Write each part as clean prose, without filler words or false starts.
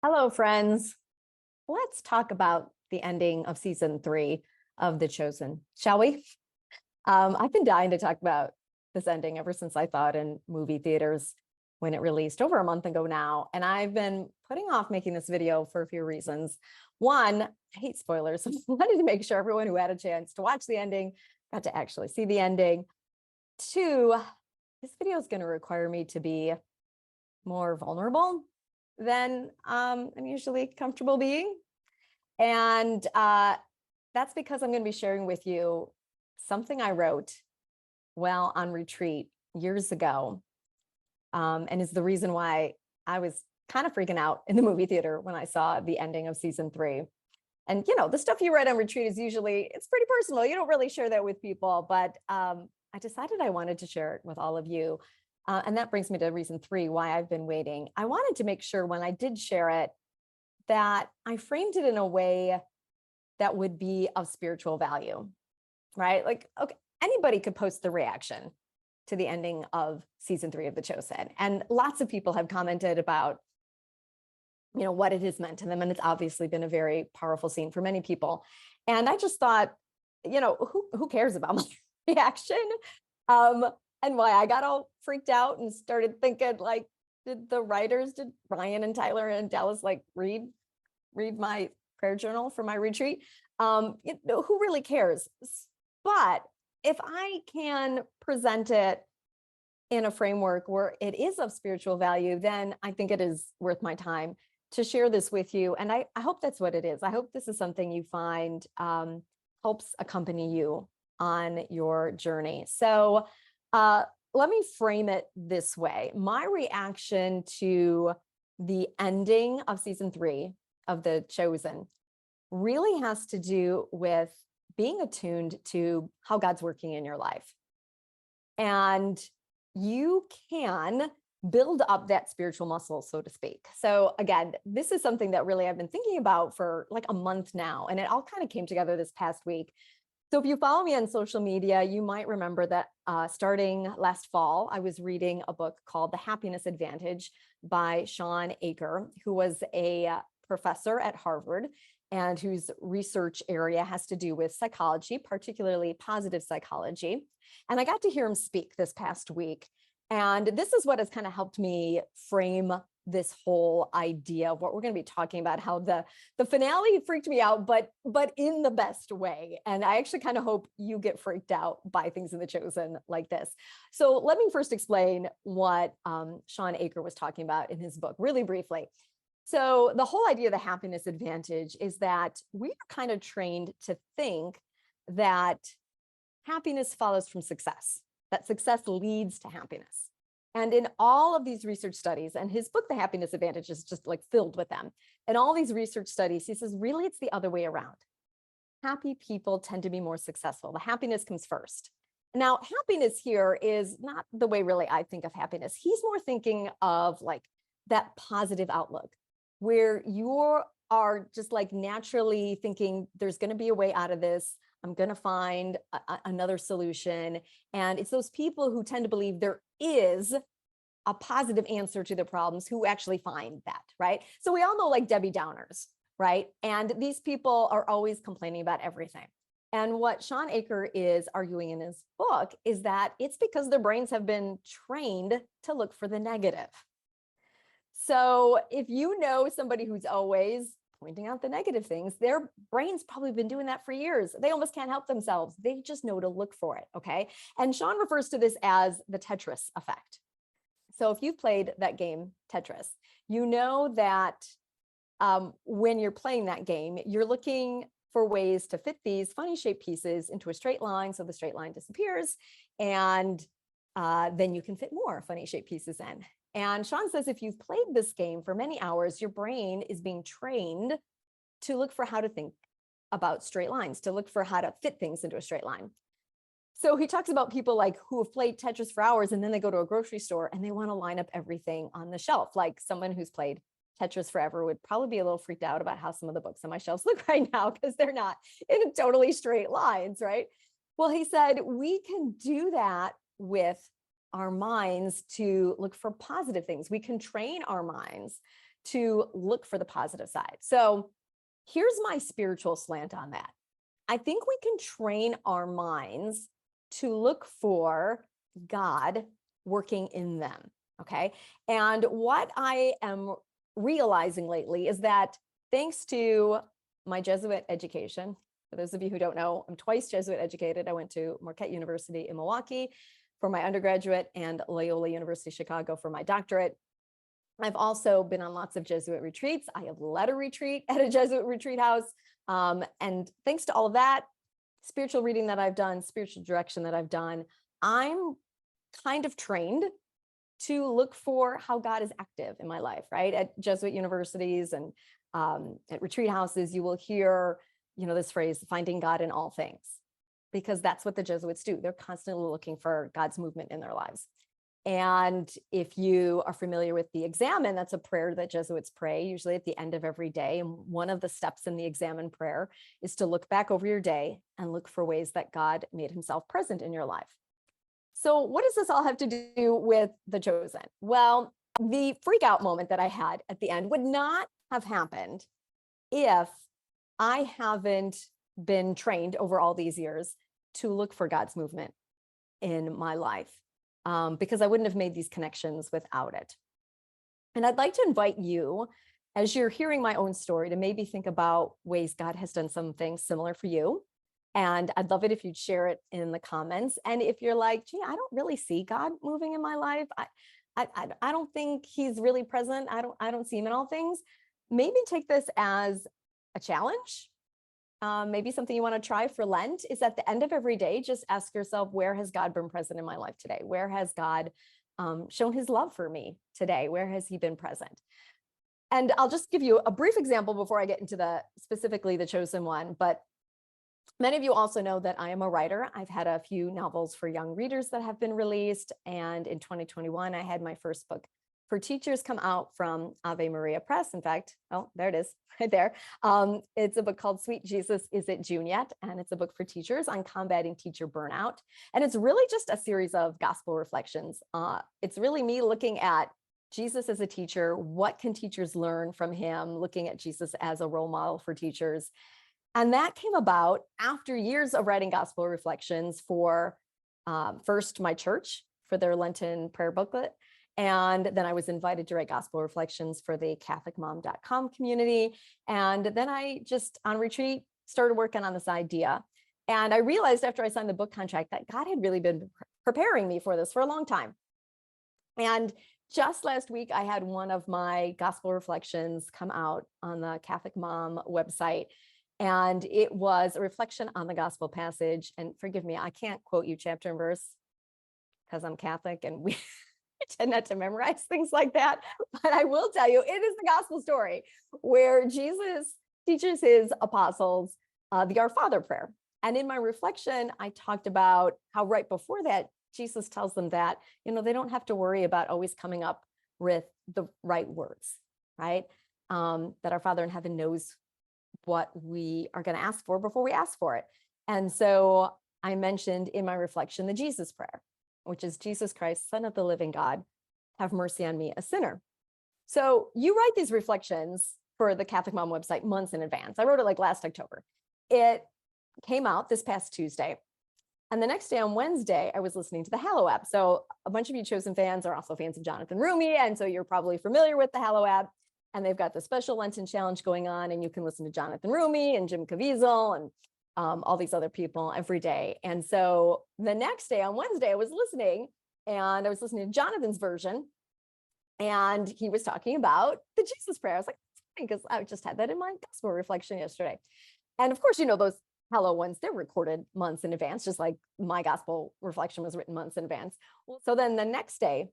Hello, friends. Let's talk about the ending of season 3 of The Chosen, shall we? I've been dying to talk about this ending ever since I saw it in movie theaters when it released over a month ago now. And I've been putting off making this video for a few reasons. One, I hate spoilers. I wanted to make sure everyone who had a chance to watch the ending got to actually see the ending. Two, this video is going to require me to be more vulnerable than I'm usually comfortable being. And that's because I'm going to be sharing with you something I wrote while on retreat years ago, and is the reason why I was kind of freaking out in the movie theater when I saw the ending of season 3. And, the stuff you write on retreat is usually, it's pretty personal. You don't really share that with people, but I decided I wanted to share it with all of you. And that brings me to reason 3, why I've been waiting. I wanted to make sure when I did share it, that I framed it in a way that would be of spiritual value, right? Like, okay, anybody could post the reaction to the ending of season 3 of The Chosen. And lots of people have commented about, what it has meant to them. And it's obviously been a very powerful scene for many people. And I just thought, who cares about my reaction? And why I got all freaked out and started thinking, like, did Ryan and Tyler and Dallas read my prayer journal for my retreat? Who really cares? But if I can present it in a framework where it is of spiritual value, then I think it is worth my time to share this with you. And I hope that's what it is. I hope this is something you find helps accompany you on your journey. So let me frame it this way. My reaction to the ending of season 3 of The Chosen really has to do with being attuned to how God's working in your life. And you can build up that spiritual muscle, so to speak. So again, this is something that really I've been thinking about for like a month now, and it all kind of came together this past week. So if you follow me on social media, you might remember that starting last fall, I was reading a book called The Happiness Advantage by Shawn Achor, who was a professor at Harvard and whose research area has to do with psychology, particularly positive psychology. And I got to hear him speak this past week. And this is what has kind of helped me frame this whole idea of what we're going to be talking about, how the finale freaked me out, but in the best way. And I actually kind of hope you get freaked out by things in The Chosen like this. So let me first explain what Shawn Achor was talking about in his book really briefly. So the whole idea of the happiness advantage is that we are kind of trained to think that happiness follows from success, that success leads to happiness. And in all of these research studies, and his book, The Happiness Advantage, is just like filled with them. In all these research studies, he says, really, it's the other way around. Happy people tend to be more successful. The happiness comes first. Now, happiness here is not the way really I think of happiness. He's more thinking of like that positive outlook where you are just like naturally thinking there's going to be a way out of this. I'm going to find another solution. And it's those people who tend to believe there is a positive answer to the problems who actually find that, right? So we all know like Debbie Downers, right? And these people are always complaining about everything. And what Shawn Achor is arguing in his book is that it's because their brains have been trained to look for the negative. So if you know somebody who's always pointing out the negative things, their brain's probably been doing that for years. They almost can't help themselves. They just know to look for it, okay? And Shawn refers to this as the Tetris effect. So if you've played that game, Tetris, you know that when you're playing that game, you're looking for ways to fit these funny shaped pieces into a straight line so the straight line disappears, and then you can fit more funny shaped pieces in. And Shawn says if you've played this game for many hours, your brain is being trained to look for how to think about straight lines, to look for how to fit things into a straight line. So he talks about people like who have played Tetris for hours and then they go to a grocery store and they want to line up everything on the shelf. Like someone who's played Tetris forever would probably be a little freaked out about how some of the books on my shelves look right now because they're not in totally straight lines, right? Well, he said we can do that with our minds to look for positive things. We can train our minds to look for the positive side. So here's my spiritual slant on that. I think we can train our minds to look for God working in them. Okay. And what I am realizing lately is that thanks to my Jesuit education, for those of you who don't know, I'm twice Jesuit educated. I went to Marquette University in Milwaukee for my undergraduate and Loyola University Chicago for my doctorate. I've also been on lots of Jesuit retreats. I have led a retreat at a Jesuit retreat house. And thanks to all of that, spiritual reading that I've done, spiritual direction that I've done, I'm kind of trained to look for how God is active in my life, right? At Jesuit universities and at retreat houses, you will hear, this phrase, finding God in all things, because that's what the Jesuits do. They're constantly looking for God's movement in their lives. And if you are familiar with the Examen, that's a prayer that Jesuits pray, usually at the end of every day. And one of the steps in the Examen prayer is to look back over your day and look for ways that God made himself present in your life. So what does this all have to do with The Chosen? Well, the freak out moment that I had at the end would not have happened if I haven't been trained over all these years to look for God's movement in my life. Because I wouldn't have made these connections without it. And I'd like to invite you, as you're hearing my own story, to maybe think about ways God has done something similar for you. And I'd love it if you'd share it in the comments. And if you're like, gee, I don't really see God moving in my life, I don't think he's really present. I don't see him in all things. Maybe take this as a challenge. Maybe something you want to try for Lent is at the end of every day, just ask yourself, where has God been present in my life today? Where has God shown his love for me today? Where has he been present? And I'll just give you a brief example before I get into specifically the chosen one. But many of you also know that I am a writer. I've had a few novels for young readers that have been released. And in 2021, I had my first book for teachers come out from Ave Maria Press. In fact, oh, there it is right there. It's a book called Sweet Jesus, Is It June Yet? And it's a book for teachers on combating teacher burnout. And it's really just a series of gospel reflections. It's really me looking at Jesus as a teacher. What can teachers learn from him? Looking at Jesus as a role model for teachers. And that came about after years of writing gospel reflections for first my church for their Lenten prayer booklet. And then I was invited to write gospel reflections for the CatholicMom.com community. And then I just on retreat started working on this idea. And I realized after I signed the book contract that God had really been preparing me for this for a long time. And just last week, I had one of my gospel reflections come out on the Catholic Mom website. And it was a reflection on the gospel passage. And forgive me, I can't quote you chapter and verse because I'm Catholic and we tend not to memorize things like that. But I will tell you, it is the gospel story where Jesus teaches his apostles the Our Father prayer. And in my reflection, I talked about how right before that, Jesus tells them that, they don't have to worry about always coming up with the right words, right? That our Father in heaven knows what we are going to ask for before we ask for it. And so I mentioned in my reflection the Jesus prayer, which is Jesus Christ, Son of the living God, have mercy on me, a sinner. So you write these reflections for the Catholic Mom website months in advance. I wrote it like last October. It came out this past Tuesday. And the next day on Wednesday, I was listening to the Hallow app. So a bunch of you Chosen fans are also fans of Jonathan Rumi. And so you're probably familiar with the Hallow app. And they've got the special Lenten challenge going on. And you can listen to Jonathan Rumi and Jim Caviezel and all these other people every day. And so the next day on Wednesday, I was listening to Jonathan's version. And he was talking about the Jesus prayer. I was like, because I just had that in my gospel reflection yesterday. And of course, those Hallow ones, they're recorded months in advance, just like my gospel reflection was written months in advance. Well, so then the next day,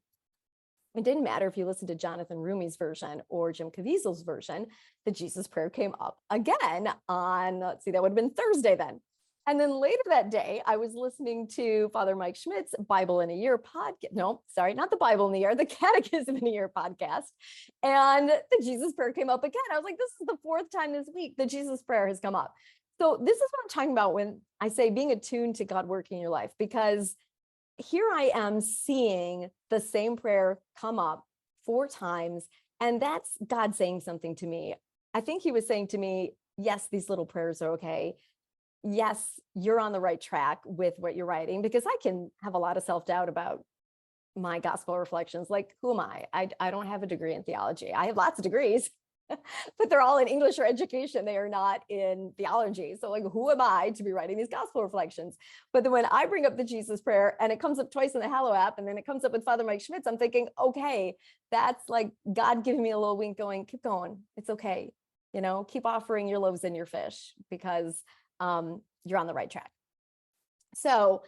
it didn't matter if you listened to Jonathan Rumi's version or Jim Caviezel's version, the Jesus prayer came up again on, let's see, that would have been Thursday then. And then later that day, I was listening to Father Mike Schmidt's Bible in a Year podcast. No, sorry, not the Bible in a Year, the Catechism in a Year podcast. And the Jesus prayer came up again. I was like, this is the fourth time this week the Jesus prayer has come up. So this is what I'm talking about when I say being attuned to God working in your life, because here I am seeing the same prayer come up 4 times, and that's God saying something to me. I think he was saying to me, yes, these little prayers are okay. Yes, you're on the right track with what you're writing, because I can have a lot of self-doubt about my gospel reflections. Like, who am I? I don't have a degree in theology. I have lots of degrees, but they're all in English or education. They are not in theology. So like, who am I to be writing these gospel reflections? But then when I bring up the Jesus prayer and it comes up twice in the Hallow app, and then it comes up with Father Mike Schmitz, I'm thinking, okay, that's like God giving me a little wink going, keep going. It's okay. You know, keep offering your loaves and your fish, because you're on the right track. So,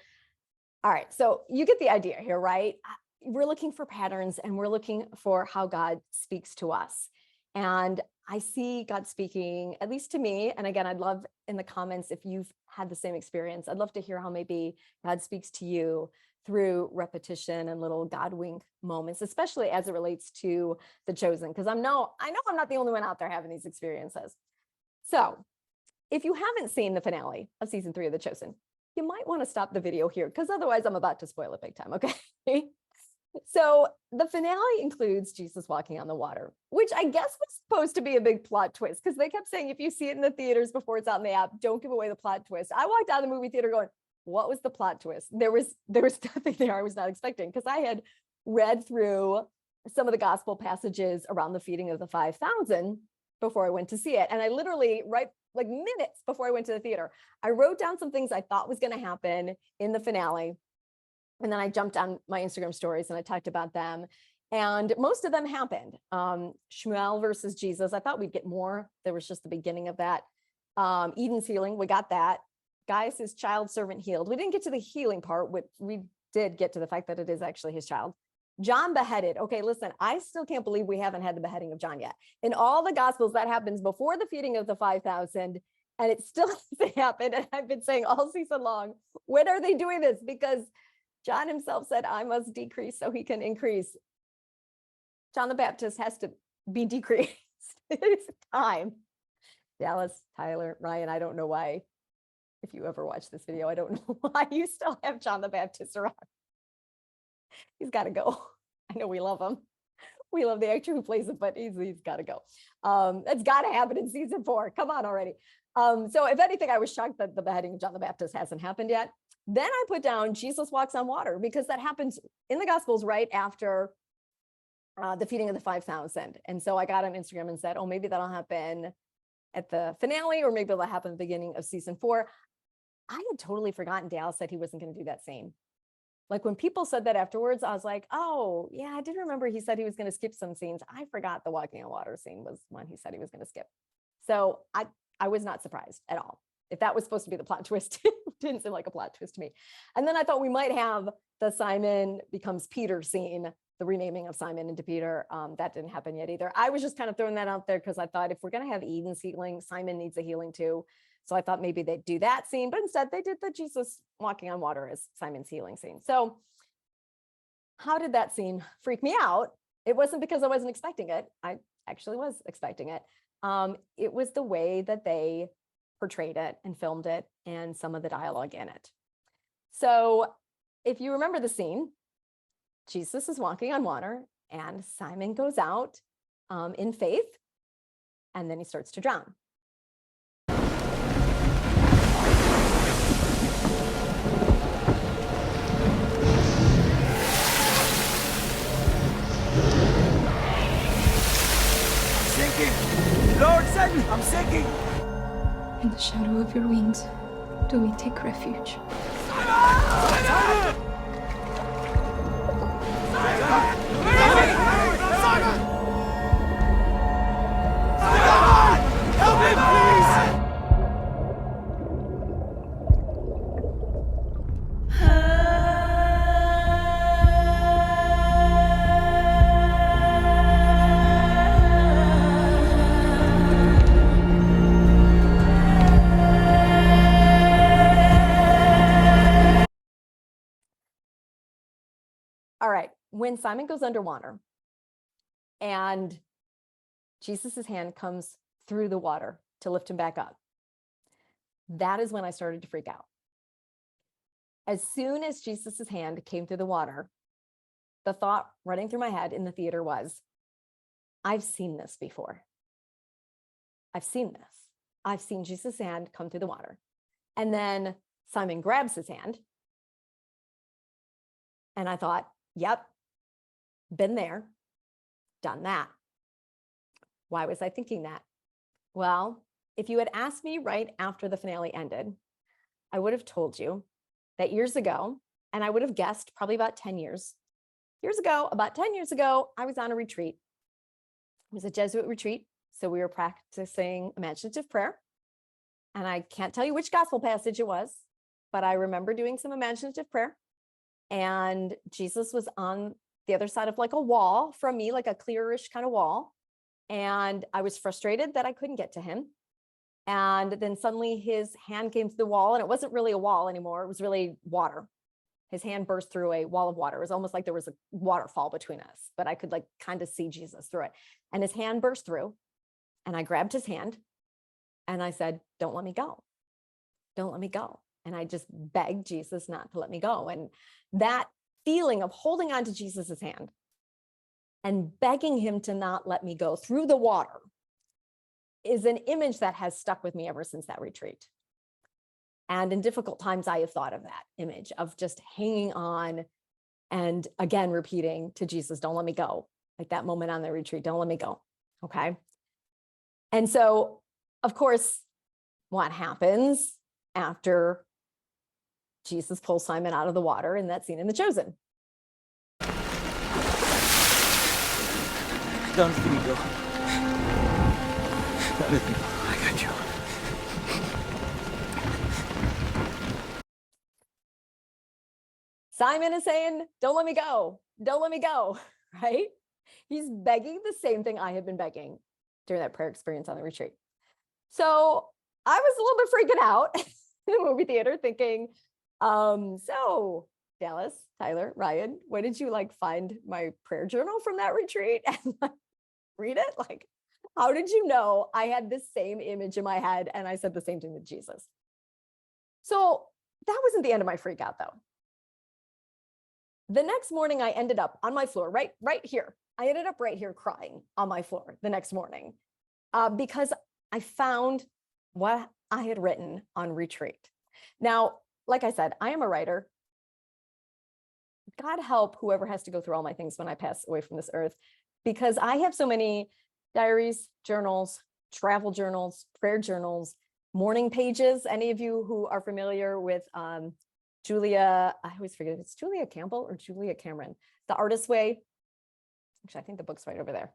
all right. So you get the idea here, right? We're looking for patterns, and we're looking for how God speaks to us. And I see God speaking, at least to me. And again, I'd love in the comments, if you've had the same experience, I'd love to hear how maybe God speaks to you through repetition and little God wink moments, especially as it relates to The Chosen, because I know I'm not the only one out there having these experiences. So if you haven't seen the finale of season 3 of The Chosen, you might want to stop the video here, because otherwise I'm about to spoil it big time, okay? So the finale includes Jesus walking on the water, which I guess was supposed to be a big plot twist, because they kept saying, if you see it in the theaters before it's out in the app, don't give away the plot twist. I walked out of the movie theater going, what was the plot twist? There was nothing there I was not expecting, because I had read through some of the gospel passages around the feeding of the 5,000 before I went to see it. And I literally, right, like minutes before I went to the theater, I wrote down some things I thought was going to happen in the finale. And then I jumped on my Instagram stories and I talked about them. And most of them happened. Shmuel versus Jesus, I thought we'd get more. There was just the beginning of that. Eden's healing, we got that. Gaius' child servant healed. We didn't get to the healing part, which we did get to the fact that it is actually his child. John beheaded. Okay, listen, I still can't believe we haven't had the beheading of John yet. In all the gospels, that happens before the feeding of the 5,000, and it still hasn't happened. And I've been saying all season long, when are they doing this? Because John himself said, I must decrease so he can increase. John the Baptist has to be decreased. It's time. Dallas, Tyler, Ryan, I don't know why. If you ever watch this video, I don't know why you still have John the Baptist around. He's got to go. I know we love him. We love the actor who plays it, but he's got to go. That's got to happen in season 4. Come on already. So if anything, I was shocked that the beheading of John the Baptist hasn't happened yet. Then I put down Jesus walks on water, because that happens in the Gospels right after the feeding of the 5,000. And so I got on Instagram and said, oh, maybe that'll happen at the finale, or maybe it'll happen at the beginning of season 4. I had totally forgotten Dale said he wasn't going to do that scene. Like when people said that afterwards, I was like, oh, yeah, I did remember he said he was going to skip some scenes. I forgot the walking on water scene was one he said he was going to skip. So I was not surprised at all. If that was supposed to be the plot twist, it didn't seem like a plot twist to me. And then I thought we might have the Simon becomes Peter scene, the renaming of Simon into Peter. That didn't happen yet either. I was just kind of throwing that out there because I thought if we're going to have Eden's healing, Simon needs a healing too. So I thought maybe they'd do that scene, but instead they did the Jesus walking on water as Simon's healing scene. So how did that scene freak me out? It wasn't because I wasn't expecting it. I actually was expecting it. It was the way that they portrayed it and filmed it and some of the dialogue in it. So if you remember the scene, Jesus is walking on water and Simon goes out in faith, and then he starts to drown. Lord, send me! I'm sinking! In the shadow of your wings, do we take refuge? Simon! Help me, please! All right, when Simon goes underwater and Jesus's hand comes through the water to lift him back up, that is when I started to freak out. As soon as Jesus's hand came through the water, the thought running through my head in the theater was, I've seen this before. I've seen this. I've seen Jesus' hand come through the water. And then Simon grabs his hand. And I thought, yep, been there, done that. Why was I thinking that? Well, if you had asked me right after the finale ended, I would have told you that years ago, and I would have guessed probably about 10 years ago, about 10 years ago, I was on a retreat. It was a Jesuit retreat. So we were practicing imaginative prayer. And I can't tell you which gospel passage it was, but I remember doing some imaginative prayer. And Jesus was on the other side of like a wall from me, like a clearish kind of wall. And I was frustrated that I couldn't get to him. And then suddenly his hand came to the wall, and it wasn't really a wall anymore. It was really water. His hand burst through a wall of water. It was almost like there was a waterfall between us, but I could like kind of see Jesus through it. And his hand burst through, and I grabbed his hand and I said, don't let me go. Don't let me go. And I just begged Jesus not to let me go. And that feeling of holding on to Jesus's hand and begging him to not let me go through the water is an image that has stuck with me ever since that retreat. And in difficult times, I have thought of that image of just hanging on and again, repeating to Jesus, don't let me go. Like that moment on the retreat, don't let me go. Okay. And so, of course, what happens after Jesus pulls Simon out of the water in that scene in The Chosen? Don't let me go. Don't let me go. I got you. Simon is saying, don't let me go. Don't let me go, right? He's begging the same thing I had been begging during that prayer experience on the retreat. So I was a little bit freaking out in the movie theater thinking, so Dallas, Tyler, Ryan, when did you like find my prayer journal from that retreat and like, read it? Like, how did you know I had the same image in my head and I said the same thing with Jesus? So that wasn't the end of my freak out though. The next morning I ended up on my floor, right here. I ended up right here crying on my floor the next morning because I found what I had written on retreat. Now, like I said, I am a writer. God help whoever has to go through all my things when I pass away from this earth, because I have so many diaries, journals, travel journals, prayer journals, morning pages. Any of you who are familiar with Julia, I always forget if it's Julia Campbell or Julia Cameron, The Artist's Way. Actually, I think the book's right over there.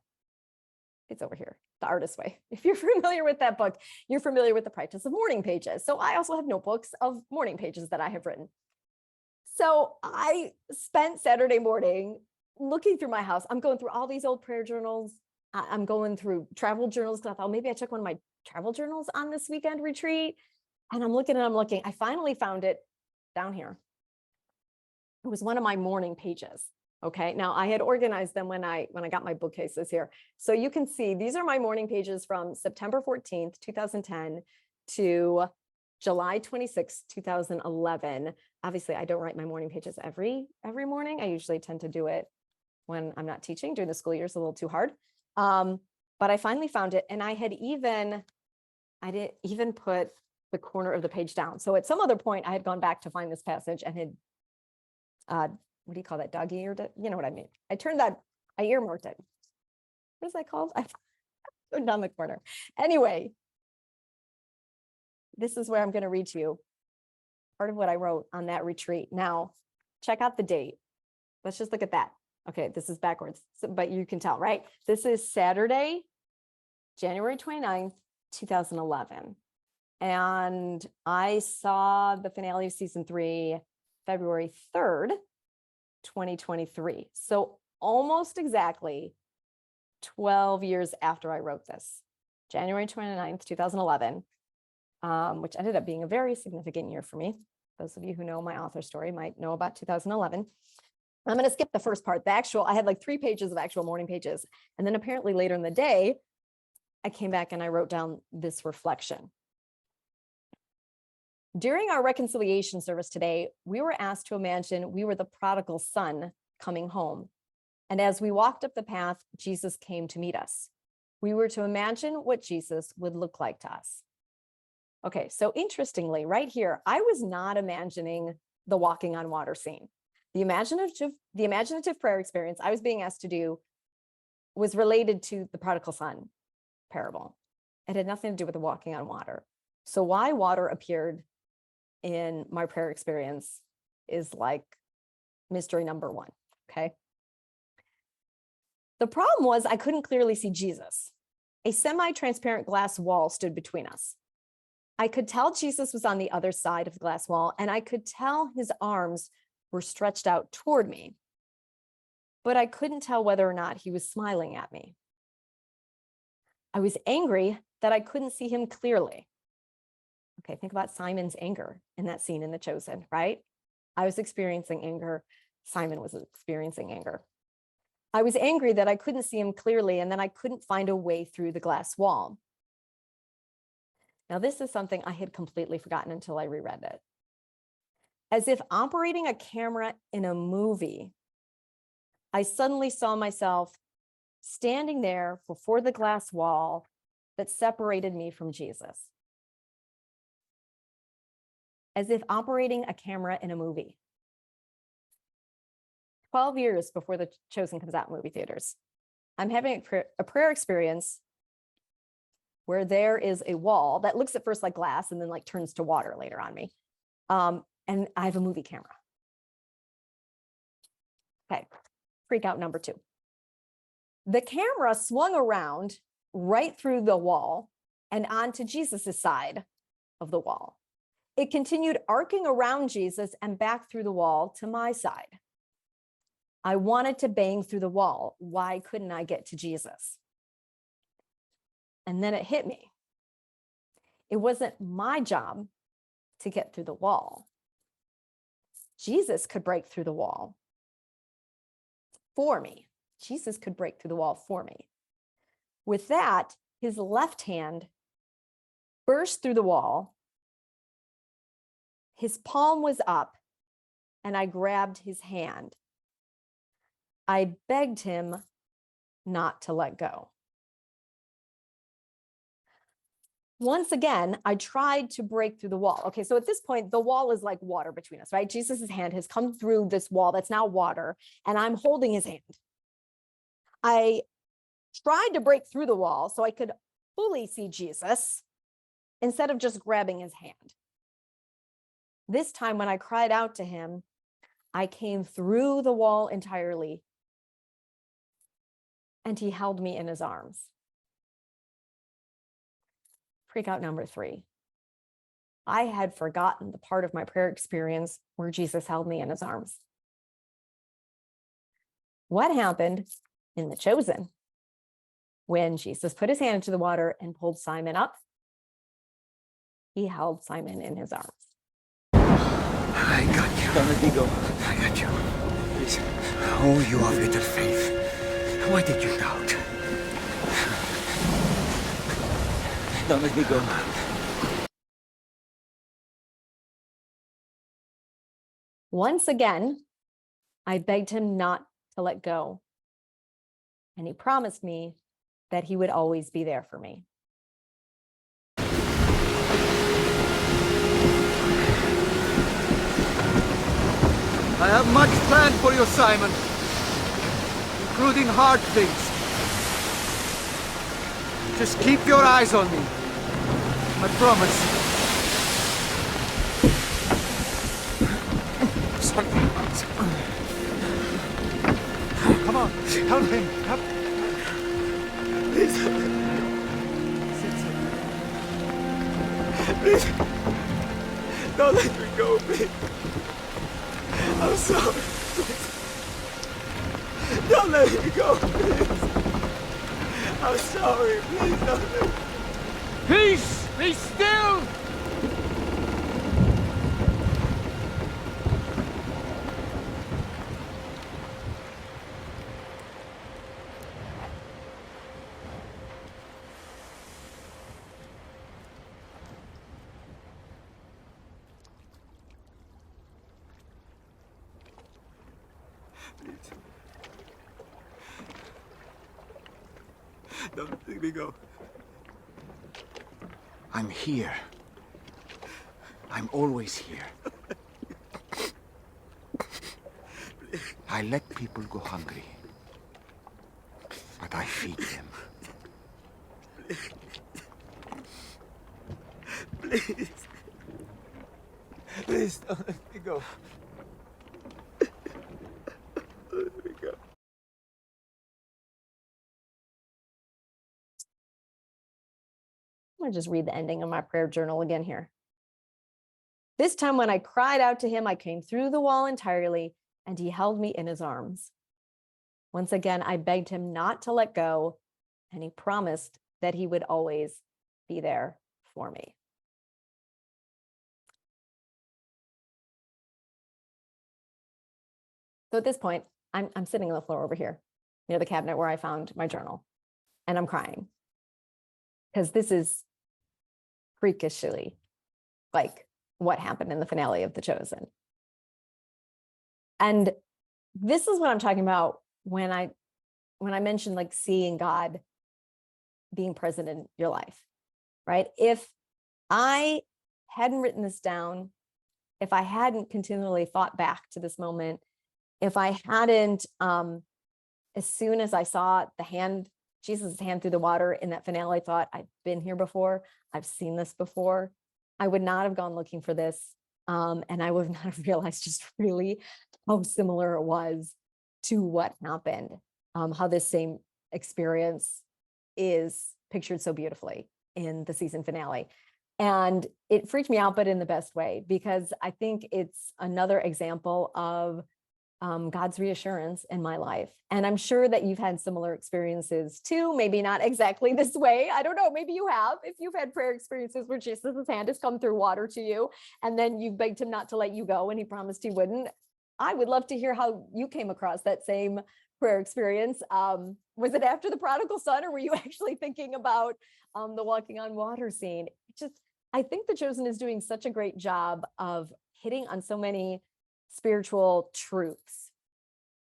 It's over here, The Artist's Way. If you're familiar with that book, you're familiar with the practice of morning pages. So I also have notebooks of morning pages that I have written. So I spent Saturday morning looking through my house. I'm going through all these old prayer journals. I'm going through travel journals because I thought maybe I took one of my travel journals on this weekend retreat. And I'm looking. I finally found it down here. It was one of my morning pages. Okay. Now I had organized them when I got my bookcases here. So you can see these are my morning pages from September 14th, 2010 to July 26th, 2011. Obviously I don't write my morning pages every morning. I usually tend to do it when I'm not teaching. During the school year is a little too hard. But I finally found it, and I didn't even put the corner of the page down. So at some other point I had gone back to find this passage and had what do you call that? Dog eared it? You know what I mean? I earmarked it. What is that called? I put it down the corner. Anyway, this is where I'm going to read to you part of what I wrote on that retreat. Now, check out the date. Let's just look at that. Okay, this is backwards, but you can tell, right? This is Saturday, January 29th, 2011. And I saw the finale of season 3, February 3rd, 2023. So almost exactly 12 years after I wrote this, January 29th, 2011, which ended up being a very significant year for me. Those of you who know my author story might know about 2011. I'm going to skip the first part. I had like 3 pages of actual morning pages. And then apparently later in the day, I came back and I wrote down this reflection. During our reconciliation service today, we were asked to imagine we were the prodigal son coming home. And as we walked up the path, Jesus came to meet us. We were to imagine what Jesus would look like to us. Okay, so interestingly, right here, I was not imagining the walking on water scene. The imaginative prayer experience I was being asked to do was related to the prodigal son parable. It had nothing to do with the walking on water. So why water appeared in my prayer experience is like mystery number one, okay? The problem was I couldn't clearly see Jesus. A semi-transparent glass wall stood between us. I could tell Jesus was on the other side of the glass wall, and I could tell his arms were stretched out toward me, but I couldn't tell whether or not he was smiling at me. I was angry that I couldn't see him clearly. Okay, think about Simon's anger in that scene in The Chosen, right? I was experiencing anger. Simon was experiencing anger. I was angry that I couldn't see him clearly and that I couldn't find a way through the glass wall. Now, this is something I had completely forgotten until I reread it. As if operating a camera in a movie, I suddenly saw myself standing there before the glass wall that separated me from Jesus. As if operating a camera in a movie. 12 years before The Chosen comes out in movie theaters, I'm having a prayer experience where there is a wall that looks at first like glass and then like turns to water later on me. And I have a movie camera. Okay, freak out number 2. The camera swung around right through the wall and onto Jesus's side of the wall. It continued arcing around Jesus and back through the wall to my side. I wanted to bang through the wall. Why couldn't I get to Jesus? And then it hit me. It wasn't my job to get through the wall. Jesus could break through the wall for me. Jesus could break through the wall for me. With that, his left hand burst through the wall. His palm was up, and I grabbed his hand. I begged him not to let go. Once again, I tried to break through the wall. Okay, so at this point, the wall is like water between us, right? Jesus's hand has come through this wall that's now water, and I'm holding his hand. I tried to break through the wall so I could fully see Jesus instead of just grabbing his hand. This time when I cried out to him, I came through the wall entirely, and he held me in his arms. Freak out number 3. I had forgotten the part of my prayer experience where Jesus held me in his arms. What happened in The Chosen when Jesus put his hand into the water and pulled Simon up? He held Simon in his arms. I got you. Don't let me go. I got you. Please. Oh, you have little faith. Why did you doubt? Don't let me go. Once again, I begged him not to let go. And he promised me that he would always be there for me. I have much planned for you, Simon, including hard things. Just keep your eyes on me. I promise. Something. Come on, help him. Help. Please. Please. Don't let me go, please. I'm sorry. Please. Don't let me go, please. I'm sorry. Please don't let me. Peace! Be still! Please. Don't let me go. I'm here. I'm always here. I let people go hungry, but I feed them. Please. Please don't let me go. Don't let me go. I'm going to just read the ending of my prayer journal again here. This time when I cried out to him, I came through the wall entirely, and he held me in his arms. Once again, I begged him not to let go, and he promised that he would always be there for me. So at this point, I'm sitting on the floor over here near the cabinet where I found my journal, and I'm crying because this is freakishly like what happened in the finale of The Chosen. And this is what I'm talking about when I mentioned like seeing God being present in your life, right? If I hadn't written this down, if I hadn't continually thought back to this moment, if I hadn't, as soon as I saw Jesus' hand through the water in that finale, I thought, I've been here before. I've seen this before. I would not have gone looking for this. And I would not have realized just really how similar it was to what happened, how this same experience is pictured so beautifully in the season finale. And it freaked me out, but in the best way, because I think it's another example of God's reassurance in my life. And I'm sure that you've had similar experiences too, maybe not exactly this way. I don't know, maybe you have. If you've had prayer experiences where Jesus' hand has come through water to you, and then you begged him not to let you go and he promised he wouldn't. I would love to hear how you came across that same prayer experience. Was it after the prodigal son, or were you actually thinking about the walking on water scene? I think The Chosen is doing such a great job of hitting on so many spiritual truths.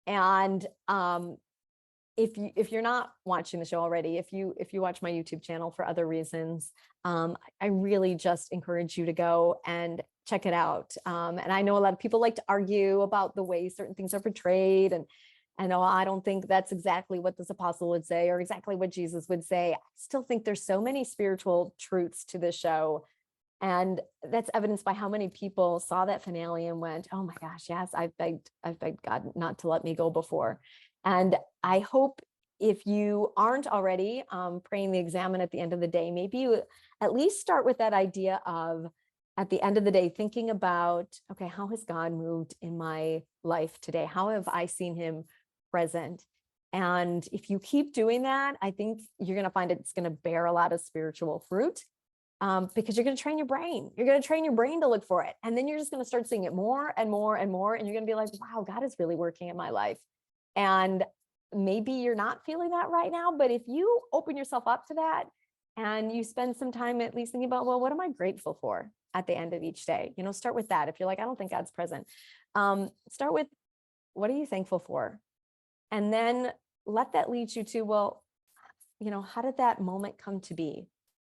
And if you're not watching the show already, if you watch my YouTube channel for other reasons, I really just encourage you to go and check it out. And I know a lot of people like to argue about the way certain things are portrayed, and I know I don't think that's exactly what this apostle would say or exactly what Jesus would say. I still think there's so many spiritual truths to this show. And that's evidenced by how many people saw that finale and went, oh my gosh, yes, I've begged God not to let me go before. And I hope if you aren't already praying the examen at the end of the day, maybe you at least start with that idea of, at the end of the day, thinking about, okay, how has God moved in my life today? How have I seen him present? And if you keep doing that, I think you're going to find it's going to bear a lot of spiritual fruit. Because you're going to train your brain. You're going to train your brain to look for it. And then you're just going to start seeing it more and more and more. And you're going to be like, wow, God is really working in my life. And maybe you're not feeling that right now, but if you open yourself up to that and you spend some time at least thinking about, well, what am I grateful for at the end of each day? Start with that. If you're like, I don't think God's present, start with, what are you thankful for? And then let that lead you to, well, how did that moment come to be?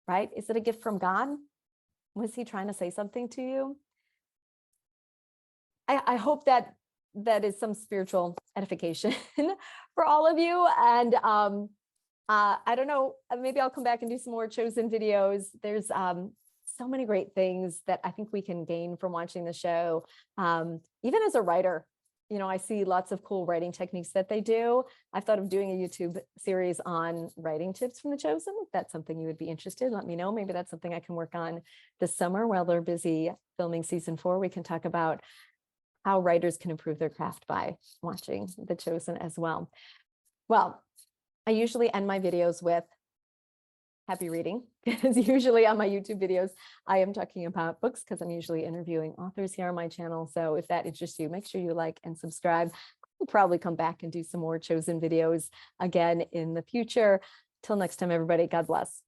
Right? Is it a gift from God? Was he trying to say something to you? I hope that is some spiritual edification for all of you. And I don't know, maybe I'll come back and do some more Chosen videos. There's so many great things that I think we can gain from watching the show. Even as a writer, I see lots of cool writing techniques that they do. I've thought of doing a YouTube series on writing tips from The Chosen. If that's something you would be interested, let me know. Maybe that's something I can work on this summer while they're busy filming season 4. We can talk about how writers can improve their craft by watching The Chosen as well. Well, I usually end my videos with happy reading, because usually on my YouTube videos, I am talking about books because I'm usually interviewing authors here on my channel. So if that interests you, make sure you like and subscribe. We'll probably come back and do some more Chosen videos again in the future. Till next time, everybody, God bless.